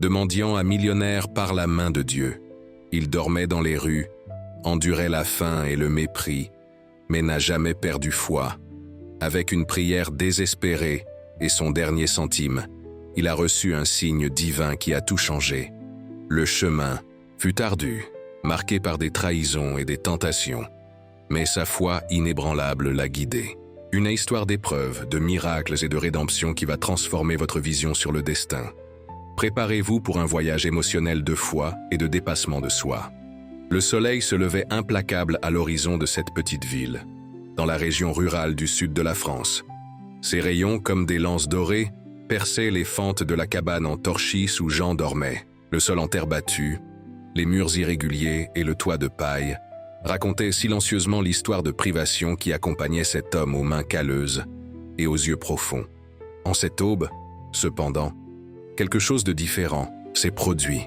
de mendiant à millionnaire par la main de Dieu. Il dormait dans les rues, endurait la faim et le mépris, mais n'a jamais perdu foi. Avec une prière désespérée et son dernier centime, il a reçu un signe divin qui a tout changé. Le chemin fut ardu, marqué par des trahisons et des tentations, mais sa foi inébranlable l'a guidé. Une histoire d'épreuves, de miracles et de rédemption qui va transformer votre vision sur le destin. Préparez-vous pour un voyage émotionnel de foi et de dépassement de soi. Le soleil se levait implacable à l'horizon de cette petite ville, dans la région rurale du sud de la France. Ses rayons, comme des lances dorées, perçaient les fentes de la cabane en torchis où Jean dormait. Le sol en terre battue, les murs irréguliers et le toit de paille racontaient silencieusement l'histoire de privation qui accompagnait cet homme aux mains calleuses et aux yeux profonds. En cette aube, cependant, quelque chose de différent s'est produit.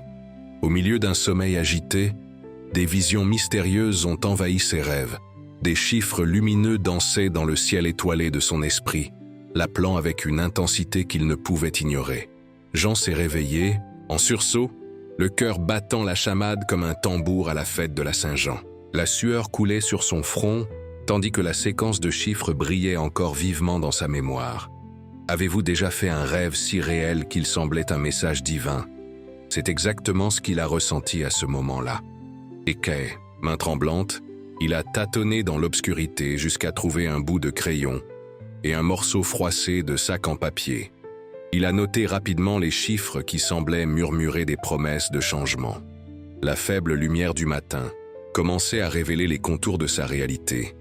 Au milieu d'un sommeil agité, des visions mystérieuses ont envahi ses rêves. Des chiffres lumineux dansaient dans le ciel étoilé de son esprit, l'appelant avec une intensité qu'il ne pouvait ignorer. Jean s'est réveillé, en sursaut, le cœur battant la chamade comme un tambour à la fête de la Saint-Jean. La sueur coulait sur son front, tandis que la séquence de chiffres brillait encore vivement dans sa mémoire. Avez-vous déjà fait un rêve si réel qu'il semblait un message divin? C'est exactement ce qu'il a ressenti à ce moment-là. Équet, main tremblante, il a tâtonné dans l'obscurité jusqu'à trouver un bout de crayon et un morceau froissé de sac en papier. Il a noté rapidement les chiffres qui semblaient murmurer des promesses de changement. La faible lumière du matin commençait à révéler les contours de sa réalité.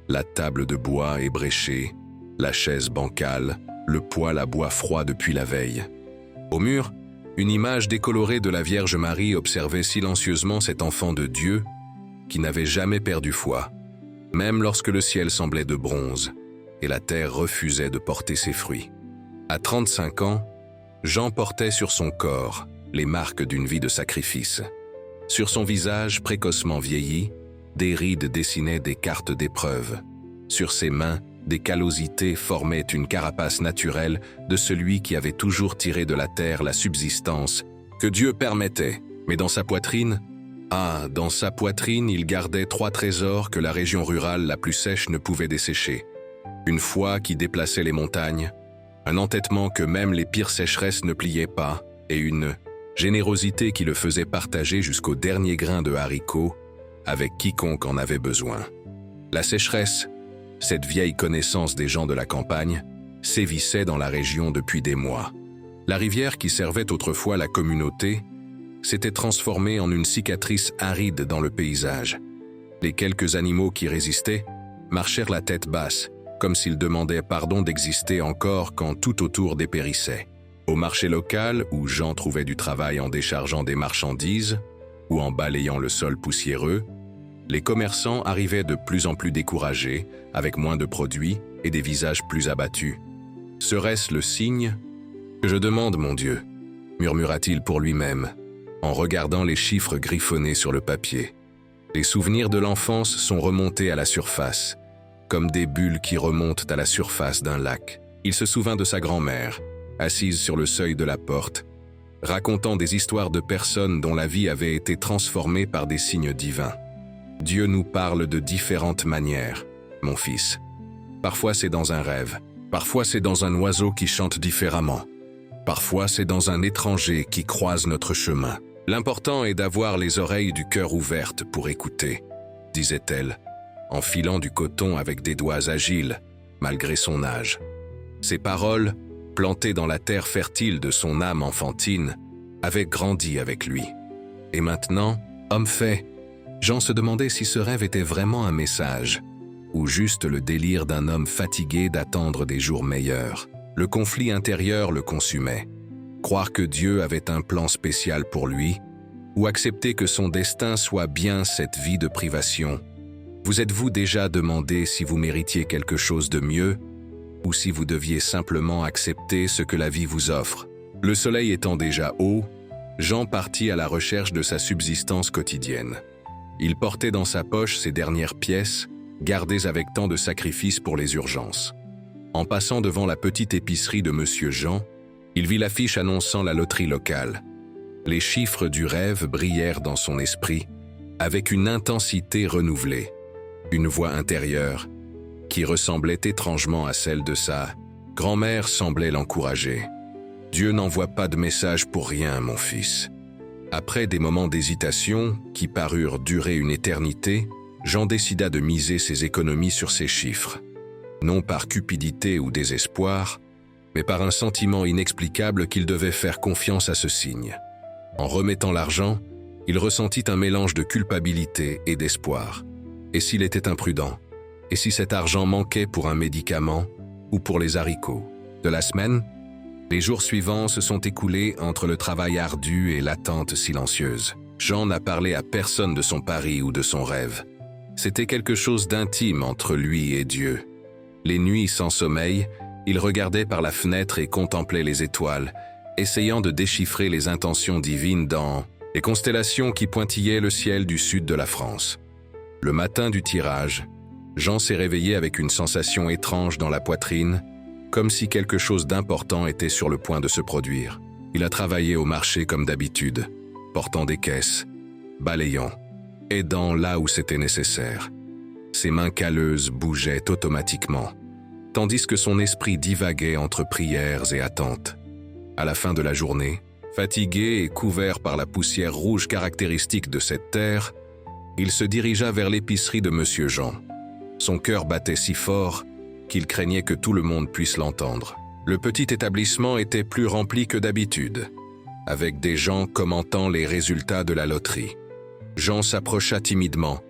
La table de bois ébréchée, la chaise bancale, le poêle à bois froid depuis la veille. Au mur, une image décolorée de la Vierge Marie observait silencieusement cet enfant de Dieu qui n'avait jamais perdu foi, même lorsque le ciel semblait de bronze et la terre refusait de porter ses fruits. À 35 ans, Jean portait sur son corps les marques d'une vie de sacrifice. Sur son visage précocement vieilli, des rides dessinaient des cartes d'épreuve. Sur ses mains, des callosités formaient une carapace naturelle de celui qui avait toujours tiré de la terre la subsistance que Dieu permettait. Mais dans sa poitrine, dans sa poitrine, il gardait 3 trésors que la région rurale la plus sèche ne pouvait dessécher. Une foi qui déplaçait les montagnes, un entêtement que même les pires sécheresses ne pliaient pas, et une générosité qui le faisait partager jusqu'au dernier grain de haricot avec quiconque en avait besoin. La sécheresse, cette vieille connaissance des gens de la campagne, sévissait dans la région depuis des mois. La rivière qui servait autrefois la communauté s'était transformée en une cicatrice aride dans le paysage. Les quelques animaux qui résistaient marchèrent la tête basse, comme s'ils demandaient pardon d'exister encore quand tout autour dépérissait. Au marché local, où Jean trouvait du travail en déchargeant des marchandises ou en balayant le sol poussiéreux, les commerçants arrivaient de plus en plus découragés, avec moins de produits et des visages plus abattus. « Serait-ce le signe que je demande, mon Dieu ?» murmura-t-il pour lui-même, en regardant les chiffres griffonnés sur le papier. Les souvenirs de l'enfance sont remontés à la surface, comme des bulles qui remontent à la surface d'un lac. Il se souvint de sa grand-mère, assise sur le seuil de la porte, racontant des histoires de personnes dont la vie avait été transformée par des signes divins. Dieu nous parle de différentes manières, mon fils. Parfois c'est dans un rêve, parfois c'est dans un oiseau qui chante différemment, parfois c'est dans un étranger qui croise notre chemin. L'important est d'avoir les oreilles du cœur ouvertes pour écouter, disait-elle, en filant du coton avec des doigts agiles, malgré son âge. Ces paroles, plantées dans la terre fertile de son âme enfantine, avaient grandi avec lui. Et maintenant, homme fait, Jean se demandait si ce rêve était vraiment un message, ou juste le délire d'un homme fatigué d'attendre des jours meilleurs. Le conflit intérieur le consumait. Croire que Dieu avait un plan spécial pour lui, ou accepter que son destin soit bien cette vie de privation. Vous êtes-vous déjà demandé si vous méritiez quelque chose de mieux, ou si vous deviez simplement accepter ce que la vie vous offre? Le soleil étant déjà haut, Jean partit à la recherche de sa subsistance quotidienne. Il portait dans sa poche ses dernières pièces, gardées avec tant de sacrifices pour les urgences. En passant devant la petite épicerie de Monsieur Jean, il vit l'affiche annonçant la loterie locale. Les chiffres du rêve brillèrent dans son esprit avec une intensité renouvelée. Une voix intérieure, qui ressemblait étrangement à celle de sa grand-mère, semblait l'encourager. « Dieu n'envoie pas de message pour rien, mon fils. » Après des moments d'hésitation qui parurent durer une éternité, Jean décida de miser ses économies sur ces chiffres. Non par cupidité ou désespoir, mais par un sentiment inexplicable qu'il devait faire confiance à ce signe. En remettant l'argent, il ressentit un mélange de culpabilité et d'espoir. Et s'il était imprudent? Et si cet argent manquait pour un médicament ou pour les haricots? De la semaine, les jours suivants se sont écoulés entre le travail ardu et l'attente silencieuse. Jean n'a parlé à personne de son pari ou de son rêve. C'était quelque chose d'intime entre lui et Dieu. Les nuits sans sommeil, il regardait par la fenêtre et contemplait les étoiles, essayant de déchiffrer les intentions divines dans les constellations qui pointillaient le ciel du sud de la France. Le matin du tirage, Jean s'est réveillé avec une sensation étrange dans la poitrine, comme si quelque chose d'important était sur le point de se produire. Il a travaillé au marché comme d'habitude, portant des caisses, balayant, aidant là où c'était nécessaire. Ses mains calleuses bougeaient automatiquement, tandis que son esprit divaguait entre prières et attentes. À la fin de la journée, fatigué et couvert par la poussière rouge caractéristique de cette terre, il se dirigea vers l'épicerie de Monsieur Jean. Son cœur battait si fort qu'il craignait que tout le monde puisse l'entendre. Le petit établissement était plus rempli que d'habitude, avec des gens commentant les résultats de la loterie. Jean s'approcha timidement,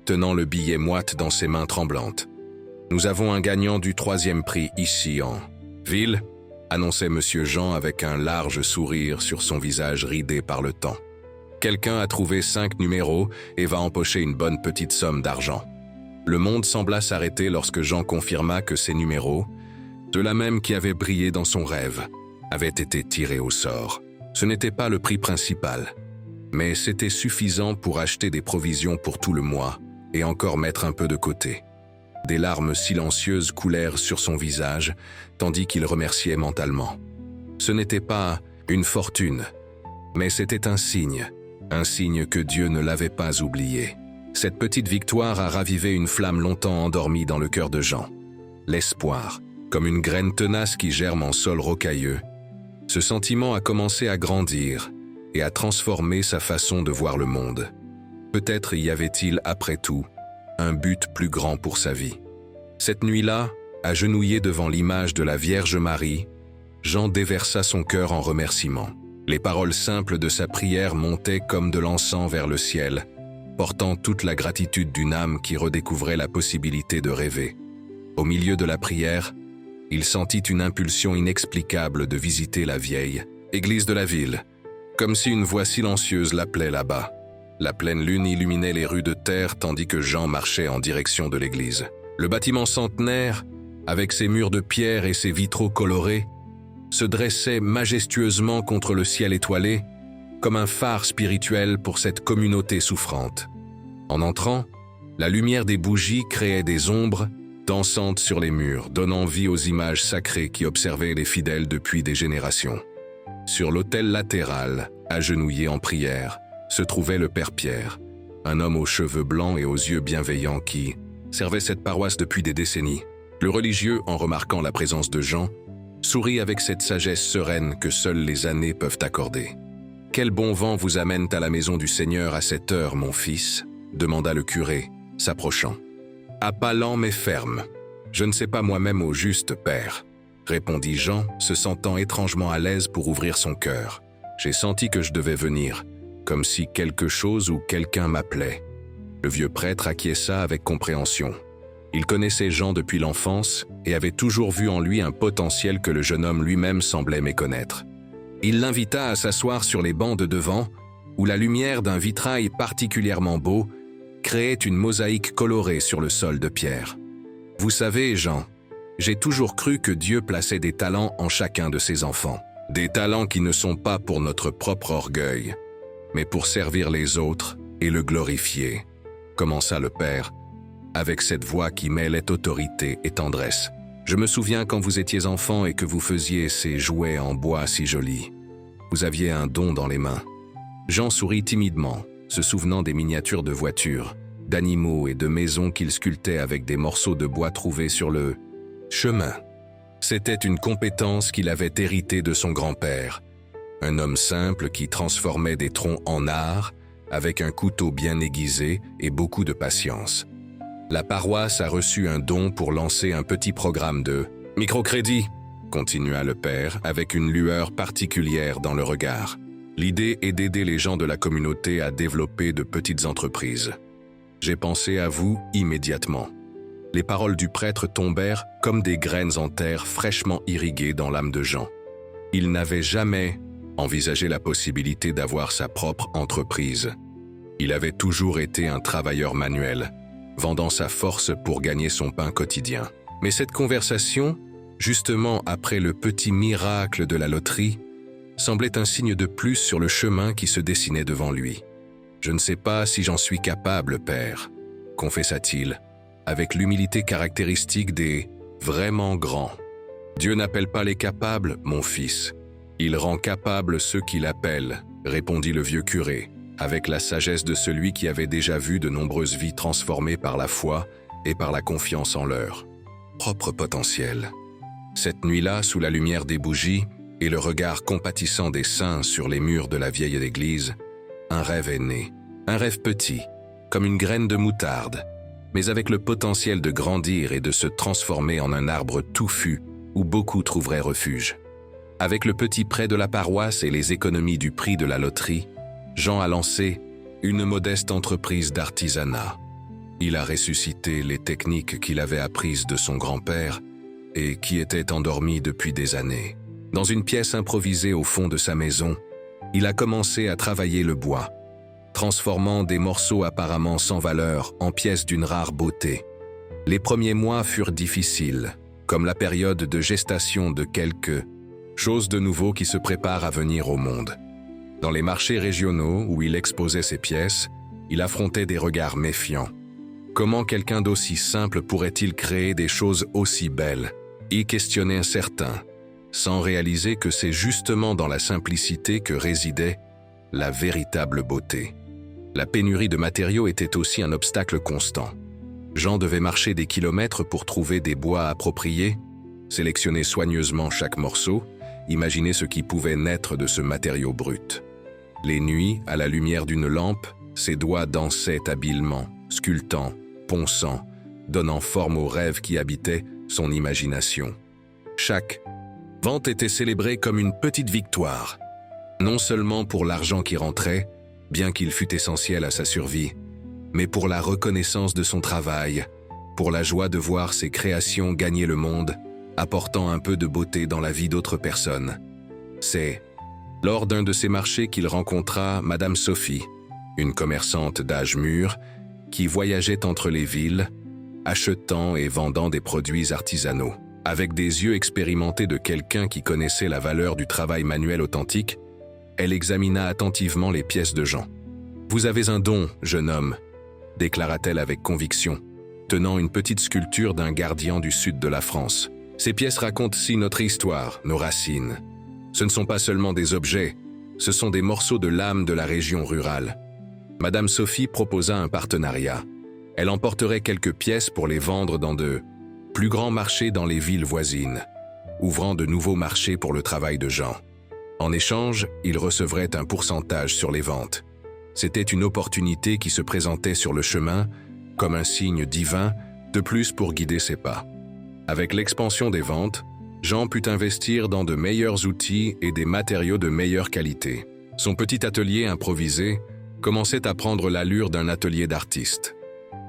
tenant le billet moite dans ses mains tremblantes. « Nous avons un gagnant du 3e prix ici en ville », annonçait Monsieur Jean avec un large sourire sur son visage ridé par le temps. « Quelqu'un a trouvé 5 numéros et va empocher une bonne petite somme d'argent. » Le monde sembla s'arrêter lorsque Jean confirma que ces numéros, ceux-là même qui avaient brillé dans son rêve, avaient été tirés au sort. Ce n'était pas le prix principal, mais c'était suffisant pour acheter des provisions pour tout le mois et encore mettre un peu de côté. Des larmes silencieuses coulèrent sur son visage, tandis qu'il remerciait mentalement. Ce n'était pas une fortune, mais c'était un signe que Dieu ne l'avait pas oublié. Cette petite victoire a ravivé une flamme longtemps endormie dans le cœur de Jean. L'espoir, comme une graine tenace qui germe en sol rocailleux, ce sentiment a commencé à grandir et à transformer sa façon de voir le monde. Peut-être y avait-il, après tout, un but plus grand pour sa vie. Cette nuit-là, agenouillé devant l'image de la Vierge Marie, Jean déversa son cœur en remerciements. Les paroles simples de sa prière montaient comme de l'encens vers le ciel, portant toute la gratitude d'une âme qui redécouvrait la possibilité de rêver. Au milieu de la prière, il sentit une impulsion inexplicable de visiter la vieille église de la ville, comme si une voix silencieuse l'appelait là-bas. La pleine lune illuminait les rues de terre tandis que Jean marchait en direction de l'église. Le bâtiment centenaire, avec ses murs de pierre et ses vitraux colorés, se dressait majestueusement contre le ciel étoilé, comme un phare spirituel pour cette communauté souffrante. En entrant, la lumière des bougies créait des ombres dansantes sur les murs, donnant vie aux images sacrées qui observaient les fidèles depuis des générations. Sur l'autel latéral, agenouillé en prière, se trouvait le Père Pierre, un homme aux cheveux blancs et aux yeux bienveillants qui servait cette paroisse depuis des décennies. Le religieux, en remarquant la présence de Jean, sourit avec cette sagesse sereine que seules les années peuvent accorder. « Quel bon vent vous amène à la maison du Seigneur à cette heure, mon fils ?» demanda le curé, s'approchant. « À pas lent mais ferme. Je ne sais pas moi-même au juste, père, » répondit Jean, se sentant étrangement à l'aise pour ouvrir son cœur. « J'ai senti que je devais venir, comme si quelque chose ou quelqu'un m'appelait. » Le vieux prêtre acquiesça avec compréhension. Il connaissait Jean depuis l'enfance et avait toujours vu en lui un potentiel que le jeune homme lui-même semblait méconnaître. Il l'invita à s'asseoir sur les bancs de devant, où la lumière d'un vitrail particulièrement beau créait une mosaïque colorée sur le sol de pierre. « Vous savez, Jean, j'ai toujours cru que Dieu plaçait des talents en chacun de ses enfants. Des talents qui ne sont pas pour notre propre orgueil, mais pour servir les autres et le glorifier, » commença le père, avec cette voix qui mêlait autorité et tendresse. « Je me souviens quand vous étiez enfant et que vous faisiez ces jouets en bois si jolis. Vous aviez un don dans les mains. Jean sourit timidement, se souvenant des miniatures de voitures, d'animaux et de maisons qu'il sculptait avec des morceaux de bois trouvés sur le chemin. C'était une compétence qu'il avait héritée de son grand-père, un homme simple qui transformait des troncs en art, avec un couteau bien aiguisé et beaucoup de patience. La paroisse a reçu un don pour lancer un petit programme de microcrédit, continua le père avec une lueur particulière dans le regard. L'idée est d'aider les gens de la communauté à développer de petites entreprises. J'ai pensé à vous immédiatement. Les paroles du prêtre tombèrent comme des graines en terre fraîchement irriguées dans l'âme de Jean. Il n'avait jamais envisagé la possibilité d'avoir sa propre entreprise. Il avait toujours été un travailleur manuel, vendant sa force pour gagner son pain quotidien. Mais cette conversation, justement après le petit miracle de la loterie, semblait un signe de plus sur le chemin qui se dessinait devant lui. « Je ne sais pas si j'en suis capable, père », confessa-t-il, avec l'humilité caractéristique des « vraiment grands ». « Dieu n'appelle pas les capables, mon fils. Il rend capables ceux qu'il appelle, » répondit le vieux curé, avec la sagesse de celui qui avait déjà vu de nombreuses vies transformées par la foi et par la confiance en leur propre potentiel. Cette nuit-là, sous la lumière des bougies et le regard compatissant des saints sur les murs de la vieille église, un rêve est né. Un rêve petit, comme une graine de moutarde, mais avec le potentiel de grandir et de se transformer en un arbre touffu où beaucoup trouveraient refuge. Avec le petit prêt de la paroisse et les économies du prix de la loterie, Jean a lancé une modeste entreprise d'artisanat. Il a ressuscité les techniques qu'il avait apprises de son grand-père et qui étaient endormies depuis des années. Dans une pièce improvisée au fond de sa maison, il a commencé à travailler le bois, transformant des morceaux apparemment sans valeur en pièces d'une rare beauté. Les premiers mois furent difficiles, comme la période de gestation de quelque chose de nouveau qui se prépare à venir au monde. Dans les marchés régionaux où il exposait ses pièces, il affrontait des regards méfiants. Comment quelqu'un d'aussi simple pourrait-il créer des choses aussi belles? Y questionnait certains, sans réaliser que c'est justement dans la simplicité que résidait la véritable beauté. La pénurie de matériaux était aussi un obstacle constant. Jean devait marcher des kilomètres pour trouver des bois appropriés, sélectionner soigneusement chaque morceau, imaginer ce qui pouvait naître de ce matériau brut. Les nuits, à la lumière d'une lampe, ses doigts dansaient habilement, sculptant, ponçant, donnant forme aux rêves qui habitaient son imagination. Chaque vente était célébrée comme une petite victoire, non seulement pour l'argent qui rentrait, bien qu'il fût essentiel à sa survie, mais pour la reconnaissance de son travail, pour la joie de voir ses créations gagner le monde, apportant un peu de beauté dans la vie d'autres personnes. C'est lors d'un de ces marchés qu'il rencontra Madame Sophie, une commerçante d'âge mûr, qui voyageait entre les villes, achetant et vendant des produits artisanaux. Avec des yeux expérimentés de quelqu'un qui connaissait la valeur du travail manuel authentique, elle examina attentivement les pièces de Jean. « Vous avez un don, jeune homme », déclara-t-elle avec conviction, tenant une petite sculpture d'un gardien du sud de la France. « Ces pièces racontent si notre histoire, nos racines. Ce ne sont pas seulement des objets, ce sont des morceaux de l'âme de la région rurale. » Madame Sophie proposa un partenariat. Elle emporterait quelques pièces pour les vendre dans de plus grands marchés dans les villes voisines, ouvrant de nouveaux marchés pour le travail de Jean. En échange, il recevrait un pourcentage sur les ventes. C'était une opportunité qui se présentait sur le chemin, comme un signe divin, de plus pour guider ses pas. Avec l'expansion des ventes, Jean put investir dans de meilleurs outils et des matériaux de meilleure qualité. Son petit atelier improvisé commençait à prendre l'allure d'un atelier d'artiste.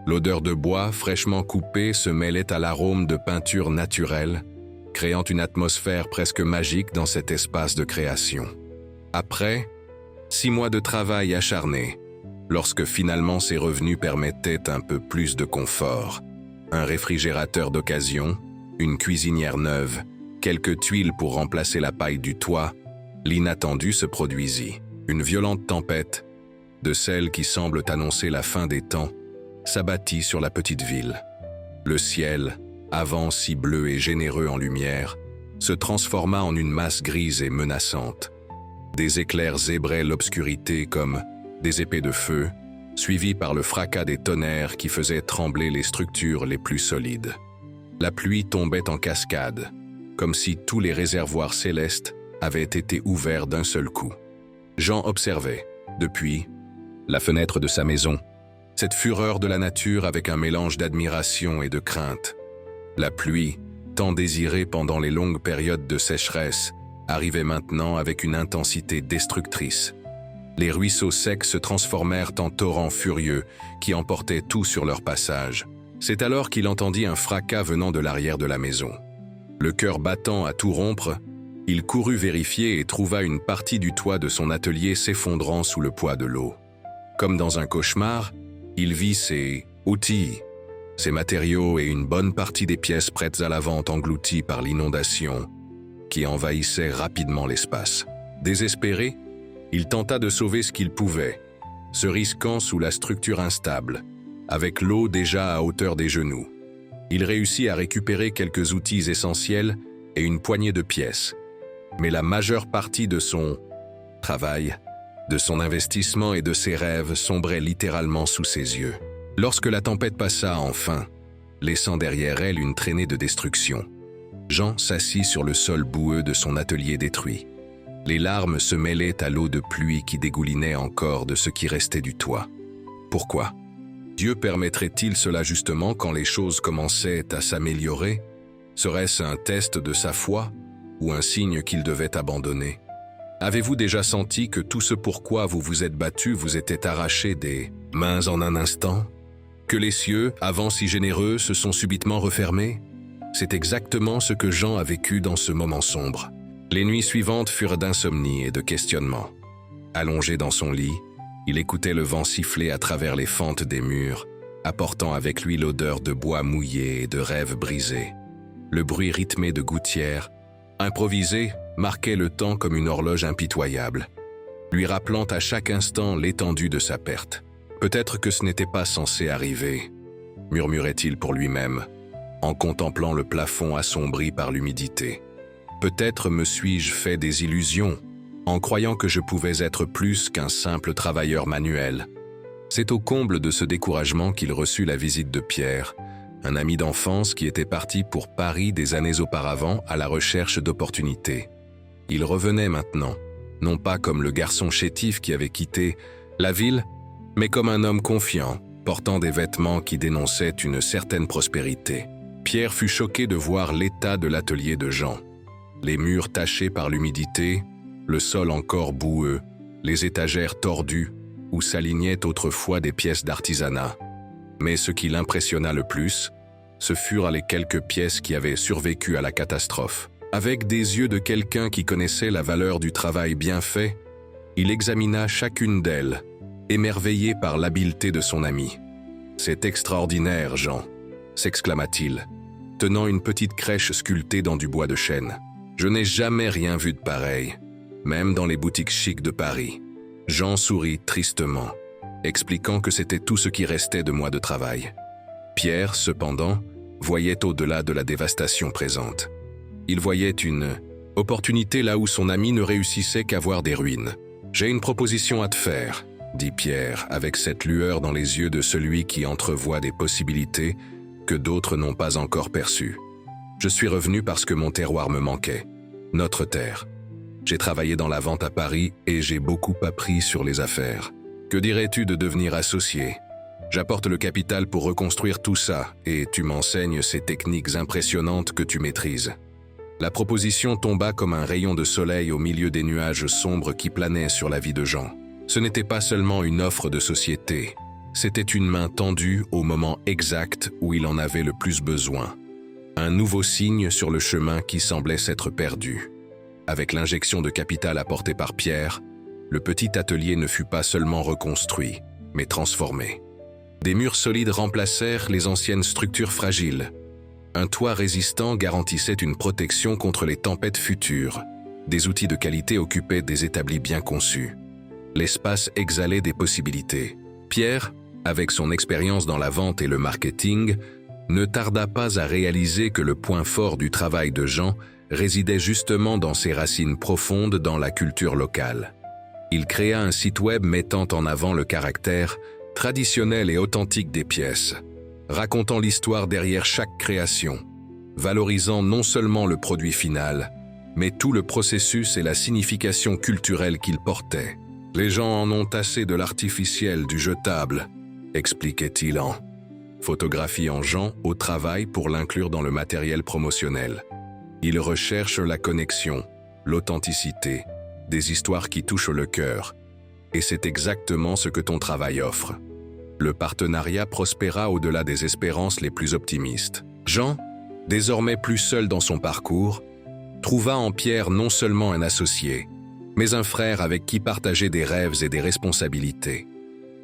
L'odeur de bois fraîchement coupé se mêlait à l'arôme de peinture naturelle, créant une atmosphère presque magique dans cet espace de création. Après 6 mois de travail acharné, lorsque finalement ses revenus permettaient un peu plus de confort, un réfrigérateur d'occasion, une cuisinière neuve, quelques tuiles pour remplacer la paille du toit, l'inattendu se produisit. Une violente tempête, de celles qui semblent annoncer la fin des temps, s'abattit sur la petite ville. Le ciel, avant si bleu et généreux en lumière, se transforma en une masse grise et menaçante. Des éclairs zébraient l'obscurité comme des épées de feu, suivis par le fracas des tonnerres qui faisaient trembler les structures les plus solides. La pluie tombait en cascade, comme si tous les réservoirs célestes avaient été ouverts d'un seul coup. Jean observait, depuis la fenêtre de sa maison, cette fureur de la nature avec un mélange d'admiration et de crainte. La pluie, tant désirée pendant les longues périodes de sécheresse, arrivait maintenant avec une intensité destructrice. Les ruisseaux secs se transformèrent en torrents furieux qui emportaient tout sur leur passage. C'est alors qu'il entendit un fracas venant de l'arrière de la maison. Le cœur battant à tout rompre, il courut vérifier et trouva une partie du toit de son atelier s'effondrant sous le poids de l'eau. Comme dans un cauchemar, il vit ses outils, ses matériaux et une bonne partie des pièces prêtes à la vente englouties par l'inondation qui envahissait rapidement l'espace. Désespéré, il tenta de sauver ce qu'il pouvait, se risquant sous la structure instable, avec l'eau déjà à hauteur des genoux. Il réussit à récupérer quelques outils essentiels et une poignée de pièces. Mais la majeure partie de son travail, de son investissement et de ses rêves sombrait littéralement sous ses yeux. Lorsque la tempête passa enfin, laissant derrière elle une traînée de destruction, Jean s'assit sur le sol boueux de son atelier détruit. Les larmes se mêlaient à l'eau de pluie qui dégoulinait encore de ce qui restait du toit. Pourquoi? Dieu permettrait-il cela justement quand les choses commençaient à s'améliorer? Serait-ce un test de sa foi ou un signe qu'il devait abandonner? Avez-vous déjà senti que tout ce pourquoi vous vous êtes battu vous était arraché des mains en un instant? Que les cieux, avant si généreux, se sont subitement refermés? C'est exactement ce que Jean a vécu dans ce moment sombre. Les nuits suivantes furent d'insomnie et de questionnement. Allongé dans son lit, il écoutait le vent siffler à travers les fentes des murs, apportant avec lui l'odeur de bois mouillé et de rêves brisés. Le bruit rythmé de gouttières, improvisé, marquait le temps comme une horloge impitoyable, lui rappelant à chaque instant l'étendue de sa perte. Peut-être que ce n'était pas censé arriver, murmurait-il pour lui-même, en contemplant le plafond assombri par l'humidité. Peut-être me suis-je fait des illusions, en croyant que je pouvais être plus qu'un simple travailleur manuel. C'est au comble de ce découragement qu'il reçut la visite de Pierre, un ami d'enfance qui était parti pour Paris des années auparavant à la recherche d'opportunités. Il revenait maintenant, non pas comme le garçon chétif qui avait quitté la ville, mais comme un homme confiant, portant des vêtements qui dénonçaient une certaine prospérité. Pierre fut choqué de voir l'état de l'atelier de Jean. Les murs tachés par l'humidité, le sol encore boueux, les étagères tordues, où s'alignaient autrefois des pièces d'artisanat. Mais ce qui l'impressionna le plus, ce furent les quelques pièces qui avaient survécu à la catastrophe. Avec des yeux de quelqu'un qui connaissait la valeur du travail bien fait, il examina chacune d'elles, émerveillé par l'habileté de son ami. « C'est extraordinaire, Jean !» s'exclama-t-il, tenant une petite crèche sculptée dans du bois de chêne. « Je n'ai jamais rien vu de pareil, même dans les boutiques chics de Paris. » Jean sourit tristement, expliquant que c'était tout ce qui restait de mois de travail. Pierre, cependant, voyait au-delà de la dévastation présente. Il voyait une opportunité là où son ami ne réussissait qu'à voir des ruines. « J'ai une proposition à te faire, » dit Pierre, avec cette lueur dans les yeux de celui qui entrevoit des possibilités que d'autres n'ont pas encore perçues. « Je suis revenu parce que mon terroir me manquait, notre terre. J'ai travaillé dans la vente à Paris et j'ai beaucoup appris sur les affaires. Que dirais-tu de devenir associé? J'apporte le capital pour reconstruire tout ça et tu m'enseignes ces techniques impressionnantes que tu maîtrises. » La proposition tomba comme un rayon de soleil au milieu des nuages sombres qui planaient sur la vie de Jean. Ce n'était pas seulement une offre de société, c'était une main tendue au moment exact où il en avait le plus besoin. Un nouveau signe sur le chemin qui semblait s'être perdu. Avec l'injection de capital apportée par Pierre, le petit atelier ne fut pas seulement reconstruit, mais transformé. Des murs solides remplacèrent les anciennes structures fragiles. Un toit résistant garantissait une protection contre les tempêtes futures. Des outils de qualité occupaient des établis bien conçus. L'espace exhalait des possibilités. Pierre, avec son expérience dans la vente et le marketing, ne tarda pas à réaliser que le point fort du travail de Jean résidait justement dans ses racines profondes dans la culture locale. Il créa un site web mettant en avant le caractère traditionnel et authentique des pièces, racontant l'histoire derrière chaque création, valorisant non seulement le produit final, mais tout le processus et la signification culturelle qu'il portait. Les gens en ont assez de l'artificiel, du jetable, expliquait-il en photographiant Jean au travail pour l'inclure dans le matériel promotionnel. Il recherche la connexion, l'authenticité, des histoires qui touchent le cœur. Et c'est exactement ce que ton travail offre. Le partenariat prospéra au-delà des espérances les plus optimistes. Jean, désormais plus seul dans son parcours, trouva en Pierre non seulement un associé, mais un frère avec qui partager des rêves et des responsabilités.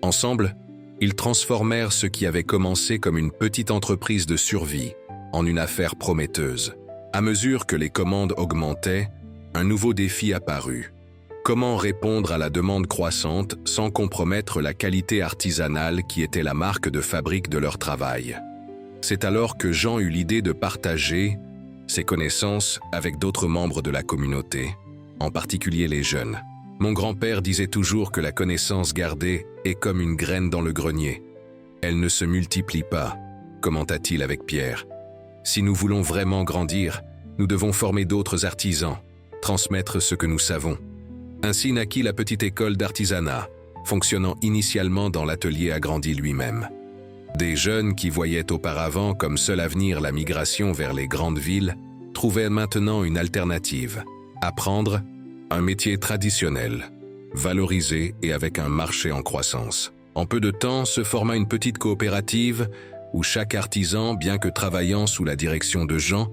Ensemble, ils transformèrent ce qui avait commencé comme une petite entreprise de survie en une affaire prometteuse. À mesure que les commandes augmentaient, un nouveau défi apparut. Comment répondre à la demande croissante sans compromettre la qualité artisanale qui était la marque de fabrique de leur travail? C'est alors que Jean eut l'idée de partager ses connaissances avec d'autres membres de la communauté, en particulier les jeunes. Mon grand-père disait toujours que la connaissance gardée est comme une graine dans le grenier. Elle ne se multiplie pas, commenta-t-il avec Pierre. Si nous voulons vraiment grandir, nous devons former d'autres artisans, transmettre ce que nous savons. Ainsi naquit la petite école d'artisanat, fonctionnant initialement dans l'atelier agrandi lui-même. Des jeunes qui voyaient auparavant comme seul avenir la migration vers les grandes villes trouvaient maintenant une alternative, apprendre un métier traditionnel, valorisé et avec un marché en croissance. En peu de temps se forma une petite coopérative où chaque artisan, bien que travaillant sous la direction de Jean,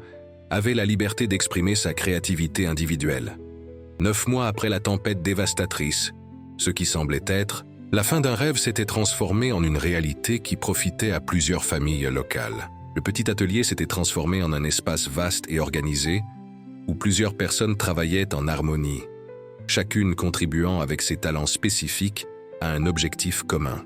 avait la liberté d'exprimer sa créativité individuelle. 9 mois après la tempête dévastatrice, ce qui semblait être la fin d'un rêve s'était transformé en une réalité qui profitait à plusieurs familles locales. Le petit atelier s'était transformé en un espace vaste et organisé où plusieurs personnes travaillaient en harmonie, chacune contribuant avec ses talents spécifiques à un objectif commun.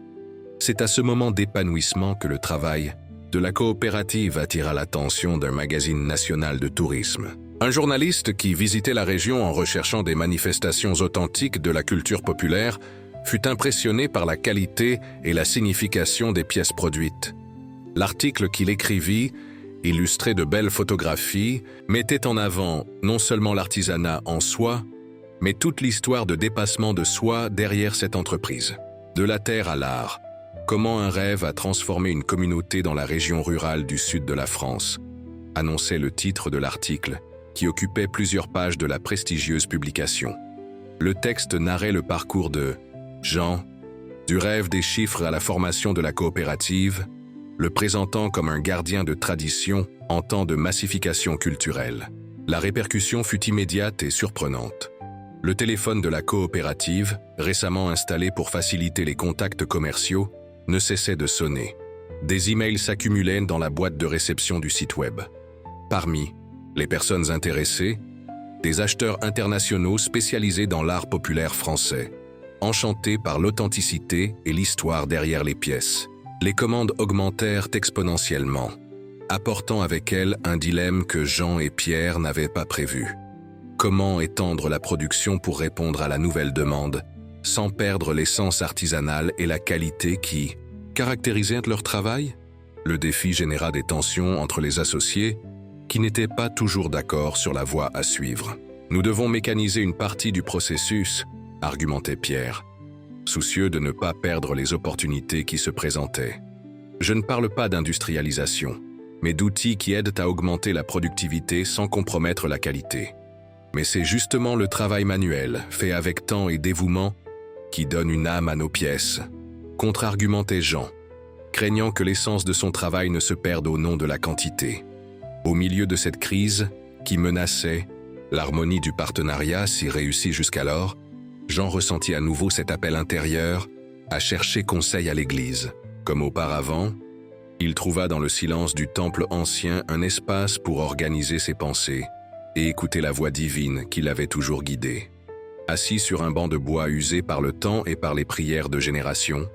C'est à ce moment d'épanouissement que le travail de la coopérative attira l'attention d'un magazine national de tourisme. Un journaliste qui visitait la région en recherchant des manifestations authentiques de la culture populaire fut impressionné par la qualité et la signification des pièces produites. L'article qu'il écrivit, illustré de belles photographies, mettait en avant non seulement l'artisanat en soi, mais toute l'histoire de dépassement de soi derrière cette entreprise. De la terre à l'art, comment un rêve a transformé une communauté dans la région rurale du sud de la France, annonçait le titre de l'article, qui occupait plusieurs pages de la prestigieuse publication. Le texte narrait le parcours de Jean, du rêve des chiffres à la formation de la coopérative, le présentant comme un gardien de tradition en temps de massification culturelle. La répercussion fut immédiate et surprenante. Le téléphone de la coopérative, récemment installé pour faciliter les contacts commerciaux, ne cessait de sonner. Des emails s'accumulaient dans la boîte de réception du site web. Parmi les personnes intéressées, des acheteurs internationaux spécialisés dans l'art populaire français, enchantés par l'authenticité et l'histoire derrière les pièces. Les commandes augmentèrent exponentiellement, apportant avec elles un dilemme que Jean et Pierre n'avaient pas prévu. Comment étendre la production pour répondre à la nouvelle demande, sans perdre l'essence artisanale et la qualité qui caractérisaient leur travail? Le défi généra des tensions entre les associés qui n'étaient pas toujours d'accord sur la voie à suivre. Nous devons mécaniser une partie du processus, argumentait Pierre, soucieux de ne pas perdre les opportunités qui se présentaient. Je ne parle pas d'industrialisation, mais d'outils qui aident à augmenter la productivité sans compromettre la qualité. Mais c'est justement le travail manuel, fait avec temps et dévouement, qui donne une âme à nos pièces, contre-argumentait Jean, craignant que l'essence de son travail ne se perde au nom de la quantité. Au milieu de cette crise, qui menaçait l'harmonie du partenariat si réussi jusqu'alors, Jean ressentit à nouveau cet appel intérieur à chercher conseil à l'Église. Comme auparavant, il trouva dans le silence du temple ancien un espace pour organiser ses pensées et écouter la voix divine qui l'avait toujours guidé. Assis sur un banc de bois usé par le temps et par les prières de génération,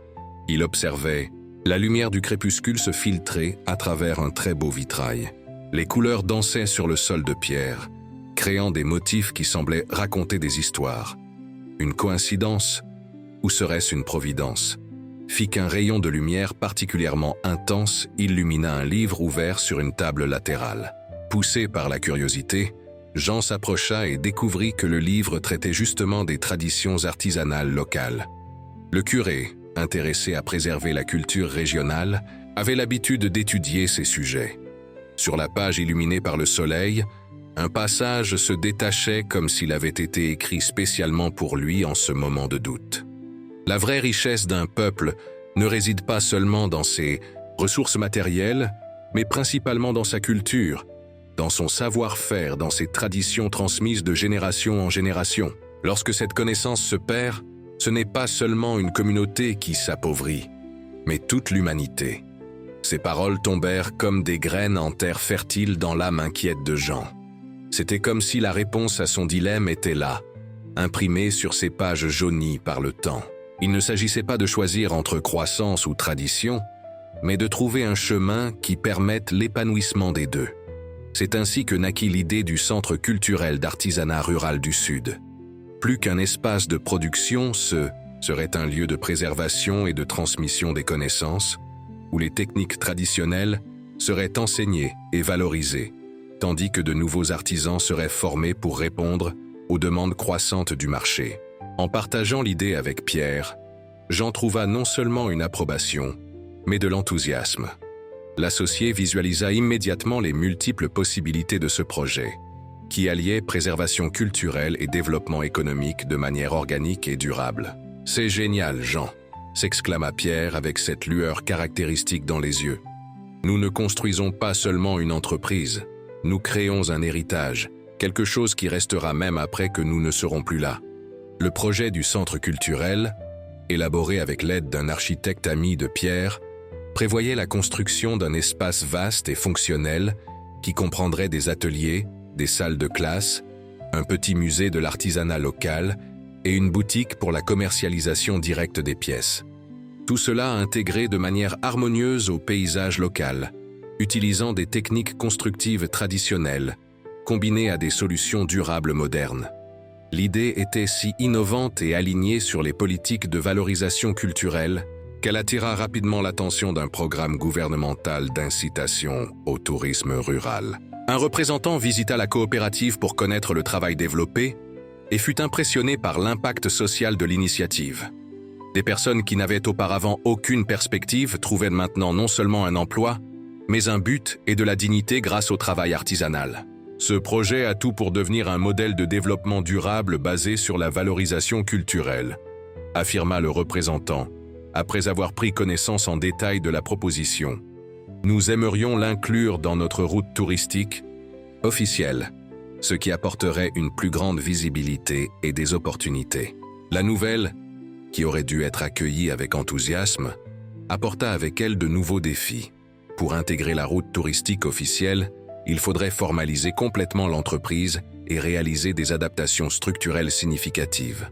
il observait la lumière du crépuscule se filtrer à travers un très beau vitrail. Les couleurs dansaient sur le sol de pierre, créant des motifs qui semblaient raconter des histoires. Une coïncidence, ou serait-ce une providence, fit qu'un rayon de lumière particulièrement intense illumina un livre ouvert sur une table latérale. Poussé par la curiosité, Jean s'approcha et découvrit que le livre traitait justement des traditions artisanales locales. Le curé, intéressé à préserver la culture régionale, avait l'habitude d'étudier ces sujets. Sur la page illuminée par le soleil, un passage se détachait comme s'il avait été écrit spécialement pour lui en ce moment de doute. La vraie richesse d'un peuple ne réside pas seulement dans ses ressources matérielles, mais principalement dans sa culture, dans son savoir-faire, dans ses traditions transmises de génération en génération. Lorsque cette connaissance se perd, ce n'est pas seulement une communauté qui s'appauvrit, mais toute l'humanité. Ces paroles tombèrent comme des graines en terre fertile dans l'âme inquiète de Jean. C'était comme si la réponse à son dilemme était là, imprimée sur ces pages jaunies par le temps. Il ne s'agissait pas de choisir entre croissance ou tradition, mais de trouver un chemin qui permette l'épanouissement des deux. C'est ainsi que naquit l'idée du Centre culturel d'artisanat rural du Sud. Plus qu'un espace de production, ce serait un lieu de préservation et de transmission des connaissances, où les techniques traditionnelles seraient enseignées et valorisées, tandis que de nouveaux artisans seraient formés pour répondre aux demandes croissantes du marché. En partageant l'idée avec Pierre, Jean trouva non seulement une approbation, mais de l'enthousiasme. L'associé visualisa immédiatement les multiples possibilités de ce projet, qui alliait préservation culturelle et développement économique de manière organique et durable. « C'est génial, Jean !» s'exclama Pierre avec cette lueur caractéristique dans les yeux. « Nous ne construisons pas seulement une entreprise, nous créons un héritage, quelque chose qui restera même après que nous ne serons plus là. » Le projet du centre culturel, élaboré avec l'aide d'un architecte ami de Pierre, prévoyait la construction d'un espace vaste et fonctionnel qui comprendrait des ateliers, des salles de classe, un petit musée de l'artisanat local et une boutique pour la commercialisation directe des pièces. Tout cela intégré de manière harmonieuse au paysage local, utilisant des techniques constructives traditionnelles, combinées à des solutions durables modernes. L'idée était si innovante et alignée sur les politiques de valorisation culturelle qu'elle attira rapidement l'attention d'un programme gouvernemental d'incitation au tourisme rural. Un représentant visita la coopérative pour connaître le travail développé et fut impressionné par l'impact social de l'initiative. Des personnes qui n'avaient auparavant aucune perspective trouvaient maintenant non seulement un emploi, mais un but et de la dignité grâce au travail artisanal. Ce projet a tout pour devenir un modèle de développement durable basé sur la valorisation culturelle, affirma le représentant, après avoir pris connaissance en détail de la proposition. Nous aimerions l'inclure dans notre route touristique officielle, ce qui apporterait une plus grande visibilité et des opportunités. La nouvelle, qui aurait dû être accueillie avec enthousiasme, apporta avec elle de nouveaux défis. Pour intégrer la route touristique officielle, il faudrait formaliser complètement l'entreprise et réaliser des adaptations structurelles significatives.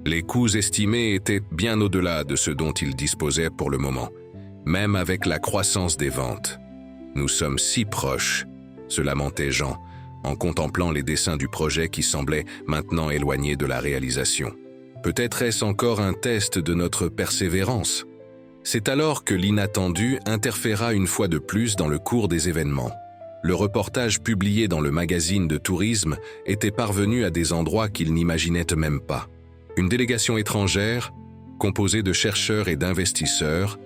Les coûts estimés étaient bien au-delà de ce dont il disposait pour le moment, même avec la croissance des ventes. « Nous sommes si proches », se lamentait Jean, en contemplant les dessins du projet qui semblaient maintenant éloignés de la réalisation. Peut-être est-ce encore un test de notre persévérance. C'est alors que l'inattendu interféra une fois de plus dans le cours des événements. Le reportage publié dans le magazine de tourisme était parvenu à des endroits qu'il n'imaginait même pas. Une délégation étrangère, composée de chercheurs et d'investisseurs,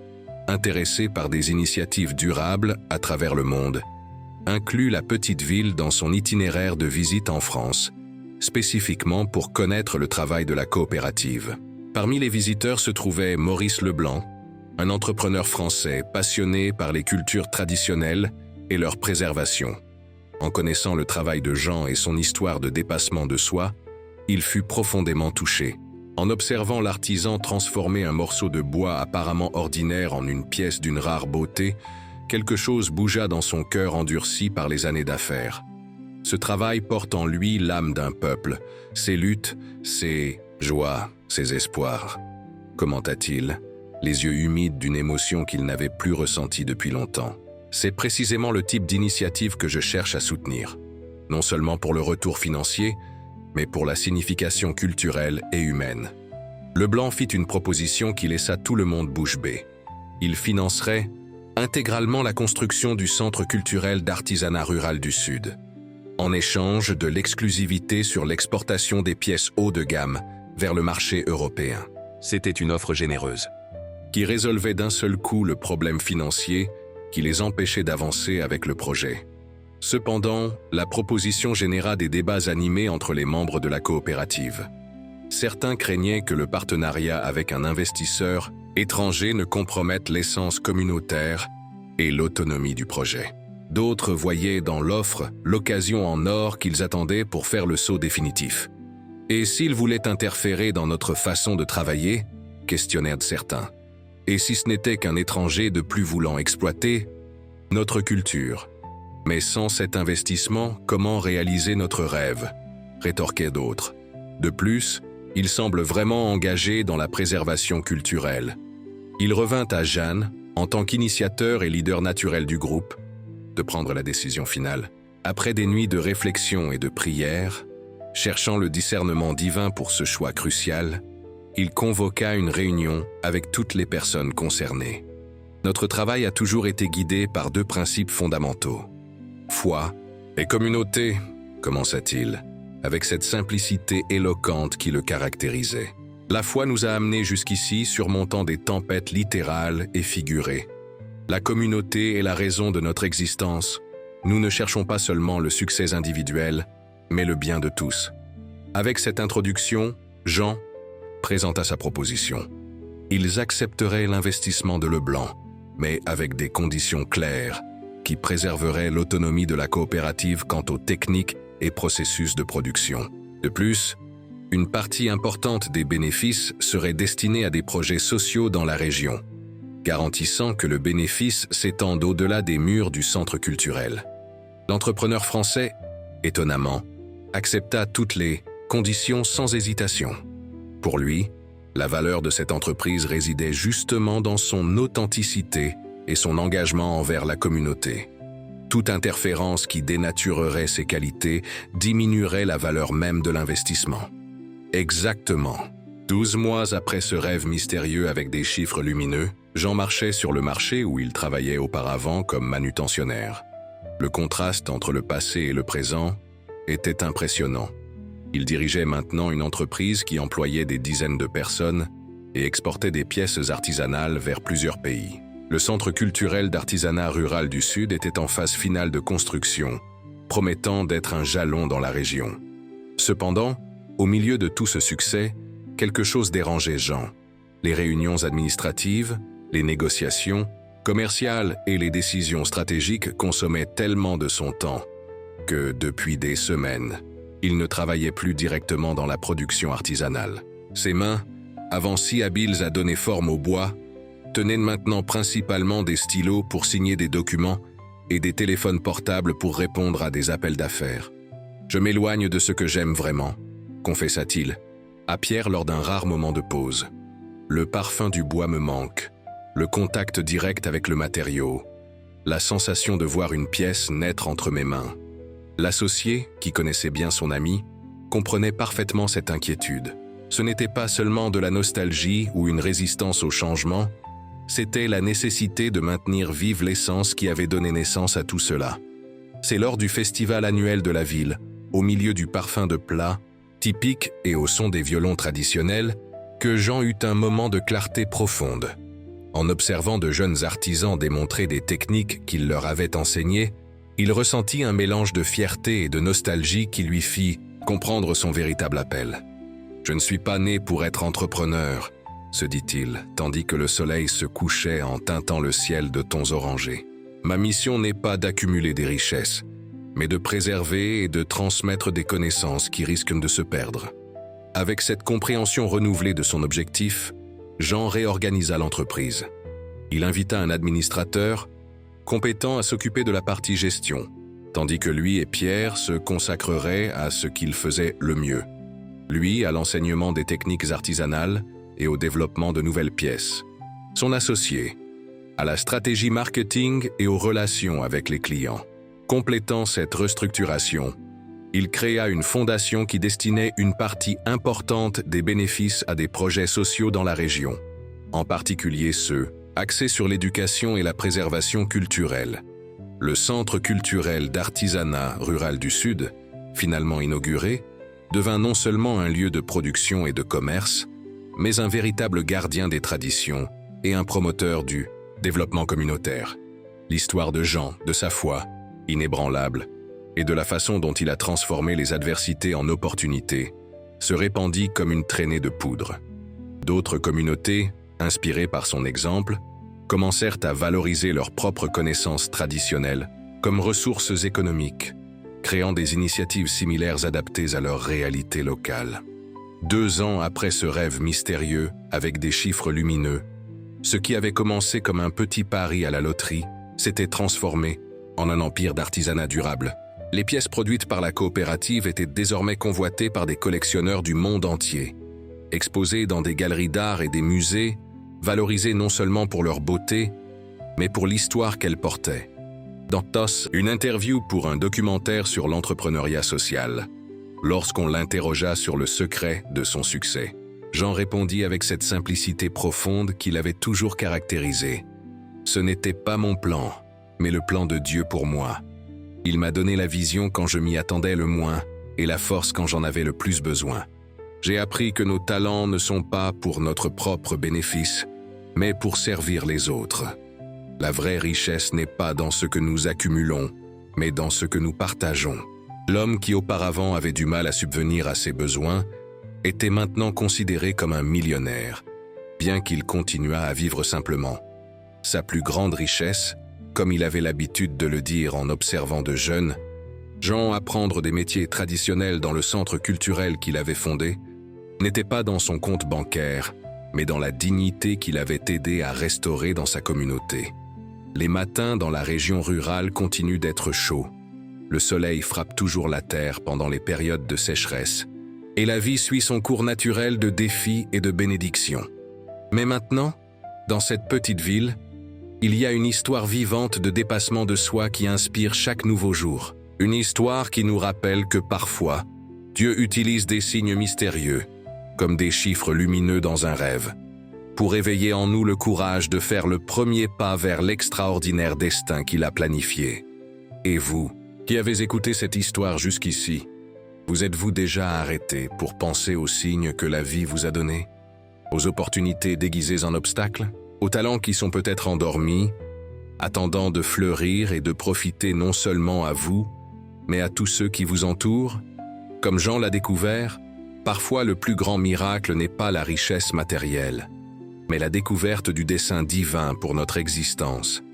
intéressés par des initiatives durables à travers le monde, inclut la petite ville dans son itinéraire de visite en France, spécifiquement pour connaître le travail de la coopérative. Parmi les visiteurs se trouvait Maurice Leblanc, un entrepreneur français passionné par les cultures traditionnelles et leur préservation. En connaissant le travail de Jean et son histoire de dépassement de soi, il fut profondément touché. En observant l'artisan transformer un morceau de bois apparemment ordinaire en une pièce d'une rare beauté, quelque chose bougea dans son cœur endurci par les années d'affaires. Ce travail porte en lui l'âme d'un peuple, ses luttes, ses joies, ses espoirs. Commenta-t-il, les yeux humides d'une émotion qu'il n'avait plus ressentie depuis longtemps. C'est précisément le type d'initiative que je cherche à soutenir. non seulement pour le retour financier, mais pour la signification culturelle et humaine. Leblanc fit une proposition qui laissa tout le monde bouche bée. Il financerait intégralement la construction du Centre culturel d'artisanat rural du Sud, en échange de l'exclusivité sur l'exportation des pièces haut de gamme vers le marché européen. C'était une offre généreuse, qui résolvait d'un seul coup le problème financier qui les empêchait d'avancer avec le projet. Cependant, la proposition généra des débats animés entre les membres de la coopérative. Certains craignaient que le partenariat avec un investisseur étranger ne compromette l'essence communautaire et l'autonomie du projet. D'autres voyaient dans l'offre l'occasion en or qu'ils attendaient pour faire le saut définitif. Et s'ils voulaient interférer dans notre façon de travailler, questionnèrent certains. Et si ce n'était qu'un étranger de plus voulant exploiter notre culture? Mais sans cet investissement, comment réaliser notre rêve? Rétorquaient d'autres. De plus, il semble vraiment engagé dans la préservation culturelle. Il revint à Jeanne, en tant qu'initiateur et leader naturel du groupe, de prendre la décision finale. Après des nuits de réflexion et de prière, cherchant le discernement divin pour ce choix crucial, il convoqua une réunion avec toutes les personnes concernées. Notre travail a toujours été guidé par deux principes fondamentaux. Foi et communauté, commença-t-il, avec cette simplicité éloquente qui le caractérisait. La foi nous a amenés jusqu'ici, surmontant des tempêtes littérales et figurées. La communauté est la raison de notre existence. Nous ne cherchons pas seulement le succès individuel, mais le bien de tous. Avec cette introduction, Jean présenta sa proposition. Ils accepteraient l'investissement de Leblanc, mais avec des conditions claires qui préserveraient l'autonomie de la coopérative quant aux techniques et processus de production. De plus, une partie importante des bénéfices serait destinée à des projets sociaux dans la région, garantissant que le bénéfice s'étende au-delà des murs du centre culturel. L'entrepreneur français, étonnamment, accepta toutes les conditions sans hésitation. Pour lui, la valeur de cette entreprise résidait justement dans son authenticité et son engagement envers la communauté. Toute interférence qui dénaturerait ses qualités diminuerait la valeur même de l'investissement. Exactement. 12 mois après ce rêve mystérieux avec des chiffres lumineux, Jean marchait sur le marché où il travaillait auparavant comme manutentionnaire. Le contraste entre le passé et le présent était impressionnant. Il dirigeait maintenant une entreprise qui employait des dizaines de personnes et exportait des pièces artisanales vers plusieurs pays. Le Centre culturel d'artisanat rural du Sud était en phase finale de construction, promettant d'être un jalon dans la région. Cependant, au milieu de tout ce succès, quelque chose dérangeait Jean. Les réunions administratives, les négociations commerciales et les décisions stratégiques consommaient tellement de son temps que, depuis des semaines, il ne travaillait plus directement dans la production artisanale. Ses mains, avant si habiles à donner forme au bois, tenaient maintenant principalement des stylos pour signer des documents et des téléphones portables pour répondre à des appels d'affaires. « Je m'éloigne de ce que j'aime vraiment », confessa-t-il, à Pierre lors d'un rare moment de pause. « Le parfum du bois me manque, le contact direct avec le matériau, la sensation de voir une pièce naître entre mes mains. » L'associé, qui connaissait bien son ami, comprenait parfaitement cette inquiétude. Ce n'était pas seulement de la nostalgie ou une résistance au changement, c'était la nécessité de maintenir vive l'essence qui avait donné naissance à tout cela. C'est lors du festival annuel de la ville, au milieu du parfum de plats, typique et au son des violons traditionnels, que Jean eut un moment de clarté profonde. En observant de jeunes artisans démontrer des techniques qu'il leur avait enseignées, il ressentit un mélange de fierté et de nostalgie qui lui fit comprendre son véritable appel. « Je ne suis pas né pour être entrepreneur », se dit-il, tandis que le soleil se couchait en teintant le ciel de tons orangés. « Ma mission n'est pas d'accumuler des richesses, mais de préserver et de transmettre des connaissances qui risquent de se perdre. » Avec cette compréhension renouvelée de son objectif, Jean réorganisa l'entreprise. Il invita un administrateur compétent à s'occuper de la partie gestion, tandis que lui et Pierre se consacreraient à ce qu'ils faisaient le mieux. Lui à l'enseignement des techniques artisanales et au développement de nouvelles pièces. Son associé à la stratégie marketing et aux relations avec les clients. Complétant cette restructuration, Il créa une fondation qui destinait une partie importante des bénéfices à des projets sociaux dans la région, en particulier ceux axés sur l'éducation et la préservation culturelle. Le Centre culturel d'artisanat rural du Sud, finalement inauguré, devint non seulement un lieu de production et de commerce, mais un véritable gardien des traditions et un promoteur du développement communautaire. L'histoire de Jean, de sa foi, inébranlable, et de la façon dont il a transformé les adversités en opportunités, se répandit comme une traînée de poudre. D'autres communautés, inspirées par son exemple, commencèrent à valoriser leurs propres connaissances traditionnelles comme ressources économiques, créant des initiatives similaires adaptées à leur réalité locale. 2 ans après ce rêve mystérieux, avec des chiffres lumineux, ce qui avait commencé comme un petit pari à la loterie s'était transformé en un empire d'artisanat durable. Les pièces produites par la coopérative étaient désormais convoitées par des collectionneurs du monde entier, exposées dans des galeries d'art et des musées, valorisées non seulement pour leur beauté, mais pour l'histoire qu'elles portaient. Dans TOS, une interview pour un documentaire sur l'entrepreneuriat social. Lorsqu'on l'interrogea sur le secret de son succès, Jean répondit avec cette simplicité profonde qui l'avait toujours caractérisé. « Ce n'était pas mon plan, mais le plan de Dieu pour moi. Il m'a donné la vision quand je m'y attendais le moins et la force quand j'en avais le plus besoin. J'ai appris que nos talents ne sont pas pour notre propre bénéfice, mais pour servir les autres. La vraie richesse n'est pas dans ce que nous accumulons, mais dans ce que nous partageons. » L'homme qui auparavant avait du mal à subvenir à ses besoins était maintenant considéré comme un millionnaire, bien qu'il continuât à vivre simplement. Sa plus grande richesse, comme il avait l'habitude de le dire en observant de jeunes, Jean apprendre des métiers traditionnels dans le centre culturel qu'il avait fondé, n'était pas dans son compte bancaire, mais dans la dignité qu'il avait aidé à restaurer dans sa communauté. Les matins dans la région rurale continuent d'être chauds. Le soleil frappe toujours la terre pendant les périodes de sécheresse, et la vie suit son cours naturel de défis et de bénédictions. Mais maintenant, dans cette petite ville, il y a une histoire vivante de dépassement de soi qui inspire chaque nouveau jour. Une histoire qui nous rappelle que parfois, Dieu utilise des signes mystérieux, comme des chiffres lumineux dans un rêve, pour éveiller en nous le courage de faire le premier pas vers l'extraordinaire destin qu'il a planifié. Et vous, qui avez écouté cette histoire jusqu'ici, vous êtes-vous déjà arrêté pour penser aux signes que la vie vous a donnés, aux opportunités déguisées en obstacles, aux talents qui sont peut-être endormis, attendant de fleurir et de profiter non seulement à vous, mais à tous ceux qui vous entourent? Comme Jean l'a découvert, parfois le plus grand miracle n'est pas la richesse matérielle, mais la découverte du dessein divin pour notre existence.